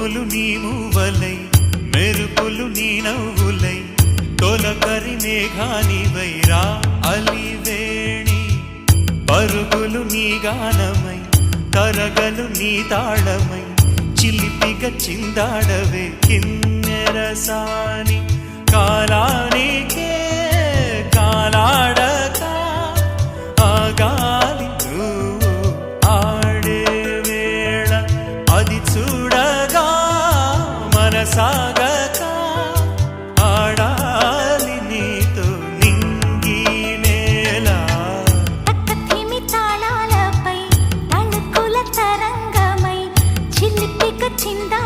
ఉరుములు నీ మూవలై మెరుపులు నీ నవ్వులై తొలకరి మేఘానివై రా అలివేణి పరుగులు నీ గానమై తరగలు నీ తాళమై చిలిపిగా చిందాడవే కిన్నెరసాని కాలానికే కాలాడక ఆగాలి నువ్వు ఆడే వేళ అది చూడగా మనసాగక ఆడాలి నీతో నింగి నేల తక్కతిమి తాళాలపై తళుకుల తరంగమై చిలిపిక చిందా